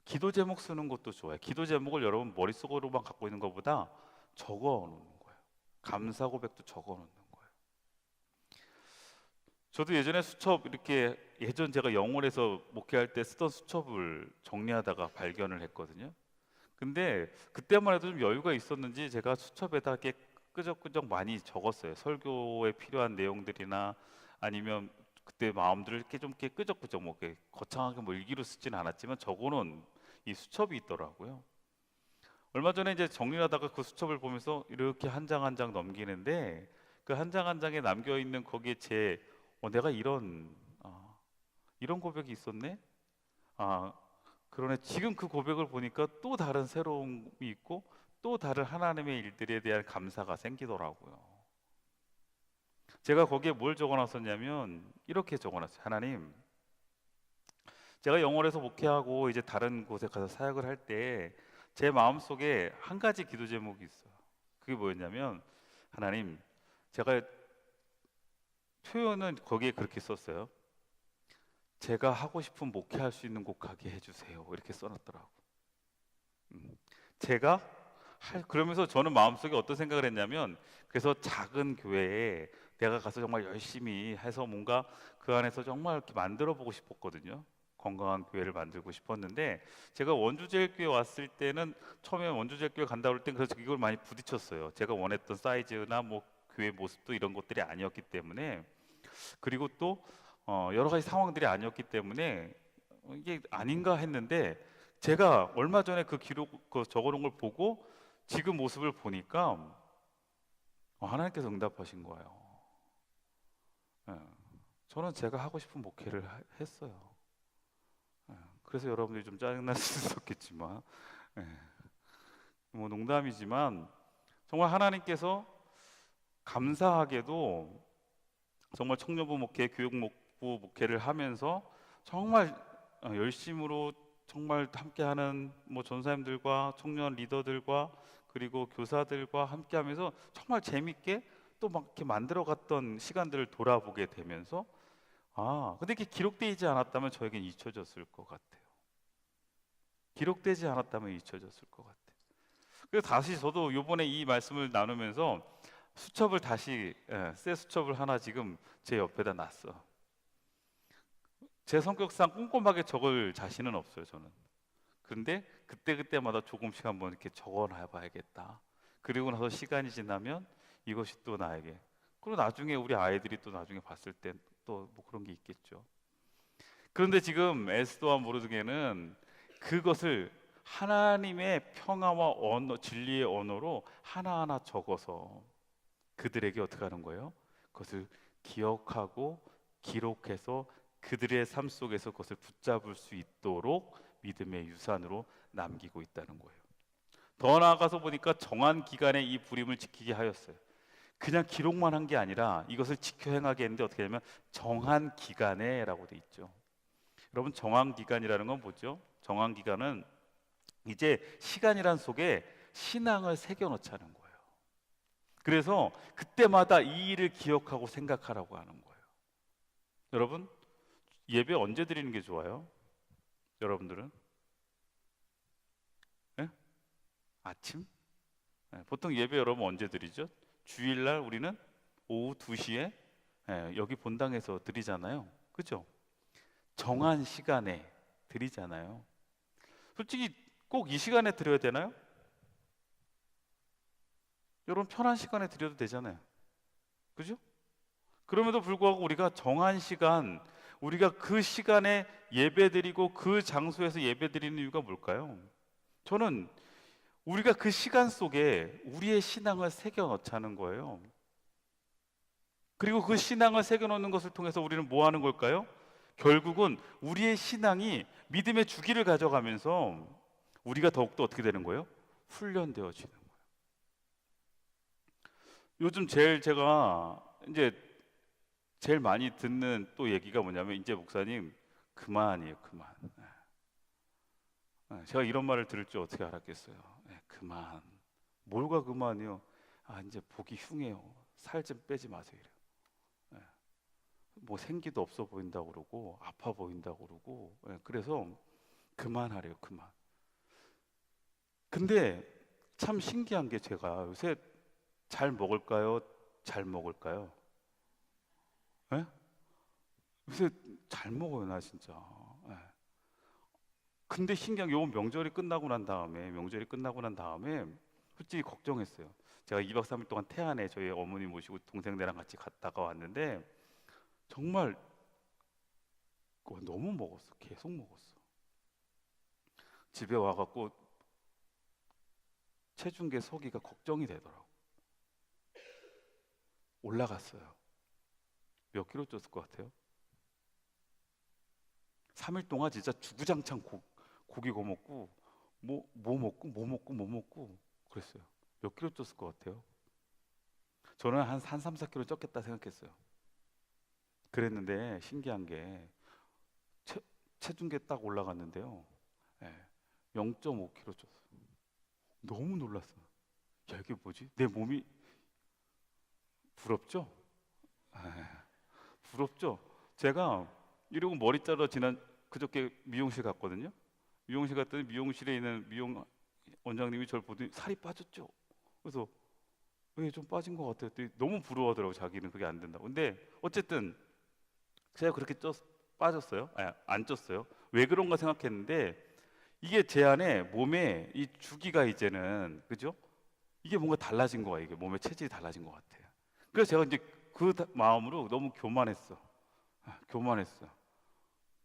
기도 제목 쓰는 것도 좋아요. 기도 제목을 여러분 머릿속으로만 갖고 있는 것보다 적어 놓는 거예요. 감사 고백도 적어 놓는 거예요. 저도 예전에 수첩 이렇게, 예전 제가 영월에서 목회할 때 쓰던 수첩을 정리하다가 발견을 했거든요. 근데 그때만 해도 좀 여유가 있었는지 제가 수첩에다 이렇게 끄적끄적 많이 적었어요. 설교에 필요한 내용들이나 아니면 그때 마음들을 이렇게 끄적끄적 뭐 이렇게 거창하게 뭐 일기로 쓰지는 않았지만 적어놓은 이 수첩이 있더라고요. 얼마 전에 이제 정리하다가 그 수첩을 보면서 이렇게 한 장 한 장 넘기는데, 그 한 장 한 장에 남겨 있는 거기에 내가 이런 고백이 있었네. 그러네. 지금 그 고백을 보니까 또 다른 새로움이 있고 또 다른 하나님의 일들에 대한 감사가 생기더라고요. 제가 거기에 뭘 적어놨었냐면 이렇게 적어놨어요. 하나님, 제가 영월에서 목회하고 이제 다른 곳에 가서 사역을 할 때 제 마음속에 한 가지 기도 제목이 있어요. 그게 뭐였냐면, 하나님, 제가 표현은 거기에 그렇게 썼어요. 제가 하고 싶은 목회할 수 있는 곳 가게 해주세요. 이렇게 써놨더라고. 그러면서 저는 마음속에 어떤 생각을 했냐면, 그래서 작은 교회에 내가 가서 정말 열심히 해서 뭔가 그 안에서 정말 이렇게 만들어 보고 싶었거든요. 건강한 교회를 만들고 싶었는데, 제가 원주제일교회 왔을 때는 처음에 원주제일교회 간다 그럴 땐 그래서 이걸 많이 부딪혔어요. 제가 원했던 사이즈나 뭐 교회 모습도 이런 것들이 아니었기 때문에, 그리고 또 여러 가지 상황들이 아니었기 때문에 이게 아닌가 했는데, 제가 얼마 전에 그 적어놓은 걸 보고 지금 모습을 보니까 하나님께서 응답하신 거예요. 저는 제가 하고 싶은 목회를 했어요. 그래서 여러분들이 좀 짜증날 수도 있겠지만, 뭐 농담이지만 정말 하나님께서 감사하게도 정말 청년부 목회, 교육부 목회를 하면서 정말 열심으로 정말 함께하는 뭐 전사님들과 청년 리더들과 그리고 교사들과 함께하면서 정말 재밌게 또 막 이렇게 만들어갔던 시간들을 돌아보게 되면서 근데 이게 기록되지 않았다면 저에겐 잊혀졌을 것 같아요. 기록되지 않았다면 잊혀졌을 것 같아요. 그래서 다시 저도 이번에 이 말씀을 나누면서 수첩을 다시 새 수첩을 하나 지금 제 옆에다 놨어. 제 성격상 꼼꼼하게 적을 자신은 없어요, 저는. 그런데 그때그때마다 조금씩 한번 이렇게 적어놔 봐야겠다. 그리고 나서 시간이 지나면 이것이 또 나에게, 그리고 나중에 우리 아이들이 또 나중에 봤을 때 또 뭐 그런 게 있겠죠. 그런데 지금 에스더와 모르드게는 그것을 하나님의 평화와 언어, 진리의 언어로 하나하나 적어서 그들에게 어떻게 하는 거예요? 그것을 기억하고 기록해서 그들의 삶 속에서 그것을 붙잡을 수 있도록 믿음의 유산으로 남기고 있다는 거예요. 더 나아가서 보니까 정한 기간에 이 불임을 지키게 하였어요. 그냥 기록만 한 게 아니라 이것을 지켜 행하게 했는데 어떻게 되냐면 정한 기간에 라고 돼 있죠. 여러분, 정한 기간이라는 건 뭐죠? 정한 기간은 이제 시간이란 속에 신앙을 새겨 넣자는 거예요. 그래서 그때마다 이 일을 기억하고 생각하라고 하는 거예요. 여러분, 예배 언제 드리는 게 좋아요? 여러분들은? 네? 아침? 네, 보통 예배 여러분 언제 드리죠? 주일날 우리는 오후 2시에 여기 본당에서 드리잖아요. 그죠? 정한 시간에 드리잖아요. 솔직히 꼭 이 시간에 드려야 되나요? 여러분, 편한 시간에 드려도 되잖아요. 그죠? 그럼에도 불구하고 우리가 정한 시간, 우리가 그 시간에 예배드리고 그 장소에서 예배드리는 이유가 뭘까요? 저는 우리가 그 시간 속에 우리의 신앙을 새겨 넣자는 거예요. 그리고 그 신앙을 새겨 넣는 것을 통해서 우리는 뭐 하는 걸까요? 결국은 우리의 신앙이 믿음의 주기를 가져가면서 우리가 더욱더 어떻게 되는 거예요? 훈련되어지는 거예요. 요즘 제가 이제 제일 많이 듣는 또 얘기가 뭐냐면, 이제 목사님 그만이에요, 그만. 제가 이런 말을 들을 줄 어떻게 알았겠어요. 그만. 뭘가 그만이요? 이제 보기 흉해요. 살 좀 빼지 마세요. 이래요. 뭐 생기도 없어 보인다고 그러고 아파 보인다고 그러고, 그래서 그만하래요, 그만. 근데 참 신기한 게, 제가 요새 잘 먹을까요? 잘 먹을까요? 예? 요새 잘 먹어요, 나 진짜. 예. 근데 신기한 게, 요 명절이 끝나고 난 다음에 솔직히 걱정했어요. 제가 2박 3일 동안 태안에 저희 어머니 모시고 동생네랑 같이 갔다가 왔는데 정말 너무 먹었어. 계속 먹었어. 집에 와갖고 체중계 서기가 걱정이 되더라고. 올라갔어요. 몇 킬로 쪘을 것 같아요? 3일 동안 진짜 주구장창 고기 구워 먹고 뭐 먹고 그랬어요. 몇 킬로 쪘을 것 같아요? 저는 한 3, 4킬로 쪘겠다 생각했어요. 그랬는데 신기한 게 체중계 딱 올라갔는데요. 0.5kg 쪘어요. 너무 놀랐어요. 야, 이게 뭐지? 내 몸이 부럽죠? 부럽죠? 제가 이러고 머리 자르러 그저께 미용실 갔거든요. 미용실 갔더니 미용실에 있는 미용 원장님이 저를 보더니 살이 빠졌죠? 그래서 왜 좀 빠진 것 같아요? 했더니 너무 부러워하더라고, 자기는 그게 안 된다고. 근데 어쨌든 제가 그렇게 빠졌어요? 안 쪘어요? 왜 그런가 생각했는데, 이게 제 안에 몸에 이 주기가 이제는, 그죠? 이게 뭔가 달라진 거야. 이게 몸의 체질이 달라진 것 같아요. 그래서 제가 이제 그 마음으로 너무 교만했어.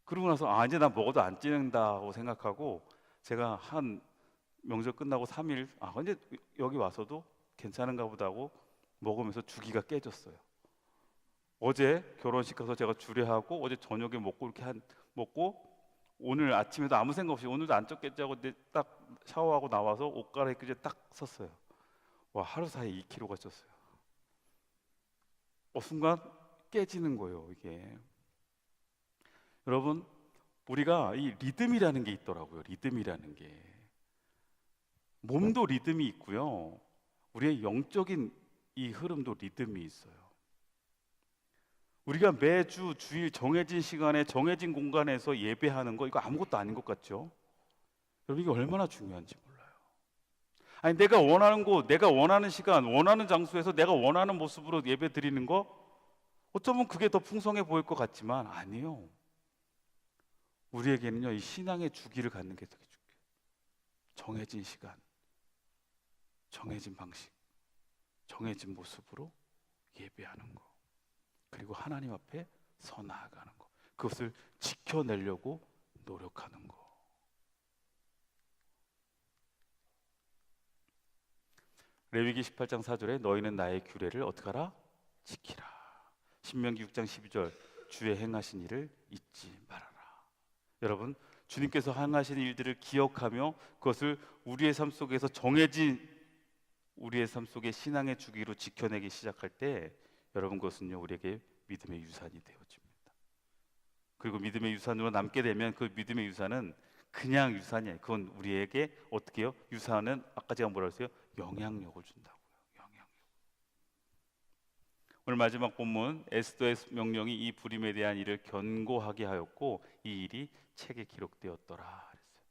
그러고 나서 이제 나 먹어도 안 찌는다고 생각하고, 제가 한 명절 끝나고 3일 근데 여기 와서도 괜찮은가 보다 하고 먹으면서 주기가 깨졌어요. 어제 결혼식 가서 제가 주례하고 어제 저녁에 먹고 이렇게 먹고 오늘 아침에도 아무 생각 없이 오늘도 안 쪘겠지 하고 딱 샤워하고 나와서 옷 갈아입기 전에 딱 섰어요. 와, 하루 사이에 2kg가 쪘어요. 순간 깨지는 거예요, 이게. 여러분, 우리가 이 리듬이라는 게 있더라고요. 리듬이라는 게. 몸도 리듬이 있고요. 우리의 영적인 이 흐름도 리듬이 있어요. 우리가 매주 주일 정해진 시간에 정해진 공간에서 예배하는 거, 이거 아무것도 아닌 것 같죠? 여러분, 이게 얼마나 중요한지 몰라요. 아니, 내가 원하는 곳, 내가 원하는 시간, 원하는 장소에서 내가 원하는 모습으로 예배 드리는 거, 어쩌면 그게 더 풍성해 보일 것 같지만 아니에요. 우리에게는요, 이 신앙의 주기를 갖는 게 되게 중요해요. 정해진 시간, 정해진 방식, 정해진 모습으로 예배하는 거, 그리고 하나님 앞에 서 나아가는 거, 그것을 지켜내려고 노력하는 거. 레위기 18장 4절에 너희는 나의 규례를 어떻게 하라? 지키라. 신명기 6장 12절 주의 행하신 일을 잊지 말아라. 여러분, 주님께서 행하신 일들을 기억하며 그것을 우리의 삶 속에서 정해진 우리의 삶 속의 신앙의 주기로 지켜내기 시작할 때 여러분, 그것은요 우리에게 믿음의 유산이 되어집니다. 그리고 믿음의 유산으로 남게 되면 그 믿음의 유산은 그냥 유산이 아니에요. 그건 우리에게 어떻게 해요? 유산은 아까 제가 뭐라 했어요? 영향력을 준다고요. 영향력. 오늘 마지막 본문 에스더의 명령이 이 불임에 대한 일을 견고하게 하였고 이 일이 책에 기록되었더라 그랬어요.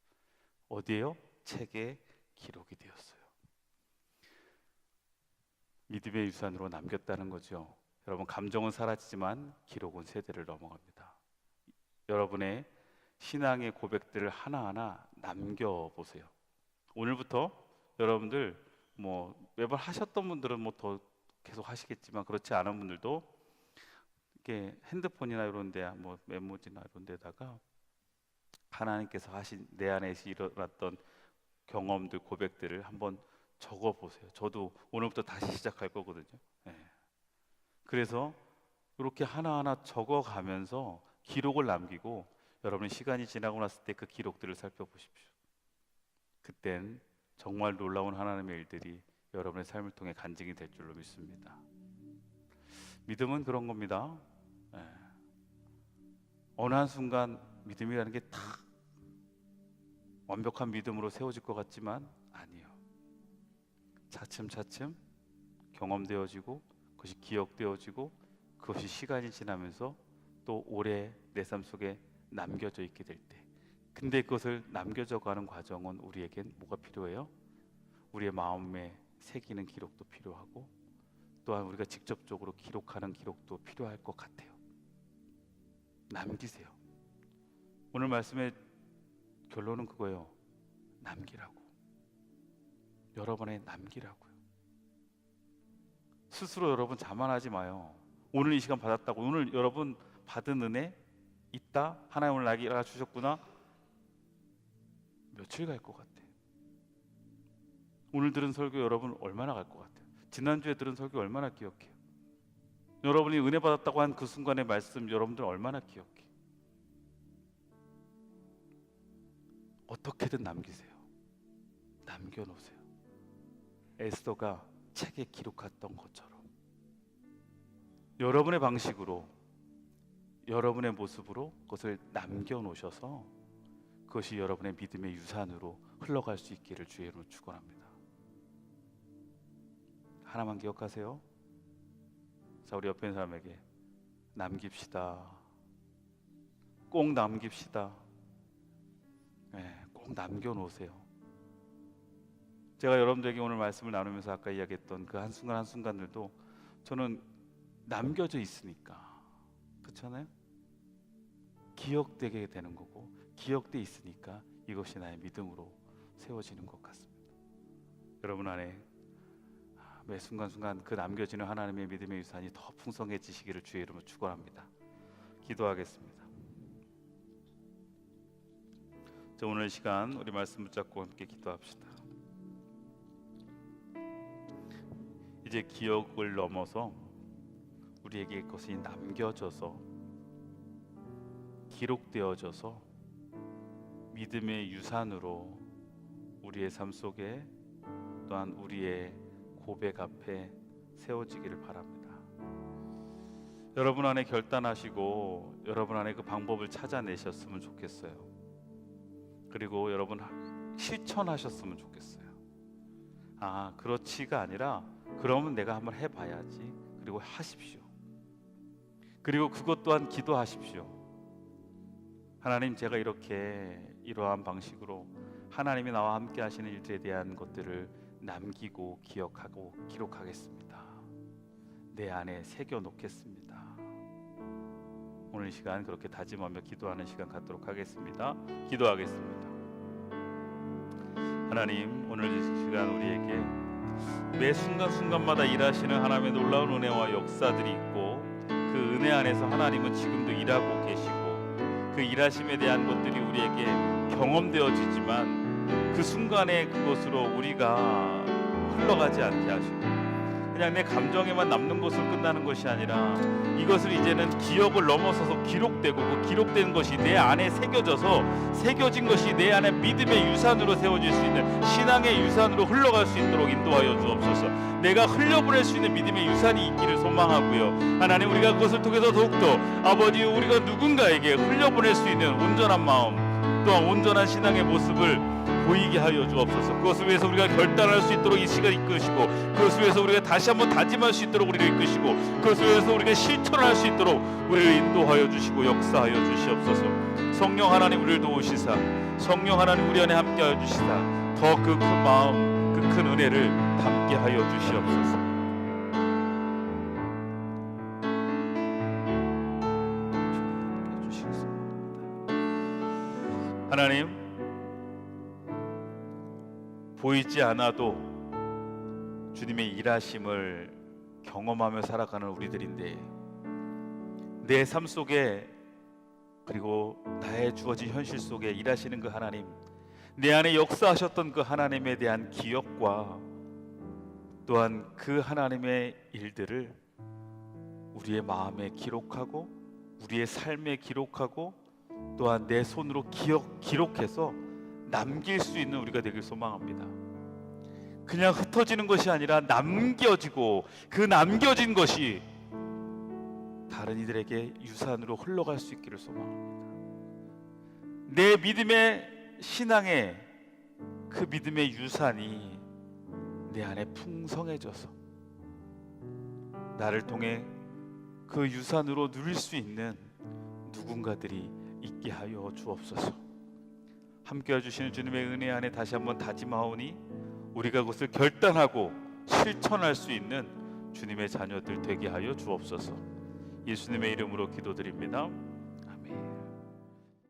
어디에요? 책에 기록이 되었어요. 믿음의 유산으로 남겼다는 거죠. 여러분, 감정은 사라지지만 기록은 세대를 넘어갑니다. 여러분의 신앙의 고백들을 하나하나 남겨보세요. 오늘부터 여러분들 매번 하셨던 분들은 더 계속 하시겠지만 그렇지 않은 분들도 이렇게 핸드폰이나 이런 데 메모지나 이런 데다가 하나님께서 하신 내 안에서 일어났던 경험들, 고백들을 한번 적어보세요. 저도 오늘부터 다시 시작할 거거든요. 네. 그래서 이렇게 하나하나 적어가면서 기록을 남기고 여러분의 시간이 지나고 났을 때 그 기록들을 살펴보십시오. 그땐 정말 놀라운 하나님의 일들이 여러분의 삶을 통해 간증이 될 줄로 믿습니다. 믿음은 그런 겁니다. 네. 어느 한순간 믿음이라는 게 다 완벽한 믿음으로 세워질 것 같지만 아니에요. 차츰차츰 경험되어지고 그것이 기억되어지고 그것이 시간이 지나면서 또 오래 내 삶 속에 남겨져 있게 될 때, 근데 그것을 남겨져 가는 과정은 우리에겐 뭐가 필요해요? 우리의 마음에 새기는 기록도 필요하고 또한 우리가 직접적으로 기록하는 기록도 필요할 것 같아요. 남기세요. 오늘 말씀의 결론은 그거예요. 남기라고. 여러분의 남기라고요. 스스로 여러분 자만하지 마요. 오늘 이 시간 받았다고, 오늘 여러분 받은 은혜 있다? 하나님 오늘 나에게 주셨구나? 며칠 갈 것 같아? 오늘 들은 설교 여러분 얼마나 갈 것 같아요? 지난주에 들은 설교 얼마나 기억해요? 여러분이 은혜 받았다고 한 그 순간의 말씀 여러분들 얼마나 기억해? 어떻게든 남기세요. 남겨놓으세요. 에스더가 책에 기록했던 것처럼 여러분의 방식으로, 여러분의 모습으로 그것을 남겨놓으셔서 그것이 여러분의 믿음의 유산으로 흘러갈 수 있기를 주의 이름으로 축원합니다. 하나만 기억하세요. 자, 우리 옆에 있는 사람에게 남깁시다. 꼭 남깁시다. 네, 꼭 남겨놓으세요. 제가 여러분들에게 오늘 말씀을 나누면서 아까 이야기했던 그 한순간 한순간들도 저는 남겨져 있으니까, 그렇잖아요? 기억되게 되는 거고 기억돼 있으니까 이것이 나의 믿음으로 세워지는 것 같습니다. 여러분 안에 매 순간순간 그 남겨지는 하나님의 믿음의 유산이 더 풍성해지시기를 주의 이름으로 축원합니다. 기도하겠습니다. 자, 오늘 시간 우리 말씀 붙잡고 함께 기도합시다. 이제 기억을 넘어서 우리에게 그것이 남겨져서 기록되어져서 믿음의 유산으로 우리의 삶 속에 또한 우리의 고백 앞에 세워지기를 바랍니다. 여러분 안에 결단하시고 여러분 안에 그 방법을 찾아내셨으면 좋겠어요. 그리고 여러분 실천하셨으면 좋겠어요. 그렇지가 아니라 그러면 내가 한번 해봐야지. 그리고 하십시오. 그리고 그것 또한 기도하십시오. 하나님, 제가 이러한 방식으로 하나님이 나와 함께 하시는 일들에 대한 것들을 남기고 기억하고 기록하겠습니다. 내 안에 새겨 놓겠습니다. 오늘 시간 그렇게 다짐하며 기도하는 시간 갖도록 하겠습니다. 기도하겠습니다. 하나님, 오늘 이 시간 우리에게 매 순간순간마다 일하시는 하나님의 놀라운 은혜와 역사들이 있고, 그 은혜 안에서 하나님은 지금도 일하고 계시고, 그 일하심에 대한 것들이 우리에게 경험되어지지만 그 순간에 그것으로 우리가 흘러가지 않게 하시고, 그냥 내 감정에만 남는 것으로 끝나는 것이 아니라 이것을 이제는 기억을 넘어서서 기록되고, 그 기록된 것이 내 안에 새겨진 것이 내 안에 믿음의 유산으로 세워질 수 있는 신앙의 유산으로 흘러갈 수 있도록 인도하여 주옵소서. 내가 흘려보낼 수 있는 믿음의 유산이 있기를 소망하고요. 하나님, 우리가 그것을 통해서 더욱더 아버지, 우리가 누군가에게 흘려보낼 수 있는 온전한 마음, 또한 온전한 신앙의 모습을 보이게 하여 주옵소서. 그것을 위해서 우리가 결단할 수 있도록 이 시간 이끄시고, 그것을 위해서 우리가 다시 한번 다짐할 수 있도록 우리를 이끄시고, 그것을 위해서 우리가 실천할 수 있도록 우리를 인도하여 주시고 역사하여 주시옵소서. 성령 하나님, 우리를 도우시사, 성령 하나님, 우리 안에 함께하여 주시사, 더 그 큰 마음, 그 큰 은혜를 담게 하여 주시옵소서. 하나님, 보이지 않아도 주님의 일하심을 경험하며 살아가는 우리들인데, 내 삶 속에 그리고 나의 주어진 현실 속에 일하시는 그 하나님, 내 안에 역사하셨던 그 하나님에 대한 기억과 또한 그 하나님의 일들을 우리의 마음에 기록하고 우리의 삶에 기록하고 또한 내 손으로 기록해서 남길 수 있는 우리가 되길 소망합니다. 그냥 흩어지는 것이 아니라 남겨지고, 그 남겨진 것이 다른 이들에게 유산으로 흘러갈 수 있기를 소망합니다. 내 믿음의 신앙의 그 믿음의 유산이 내 안에 풍성해져서 나를 통해 그 유산으로 누릴 수 있는 누군가들이 있게 하여 주옵소서. 함께해 주시는 주님의 은혜 안에 다시 한번 다짐하오니 우리가 그것을 결단하고 실천할 수 있는 주님의 자녀들 되게 하여 주옵소서. 예수님의 이름으로 기도드립니다.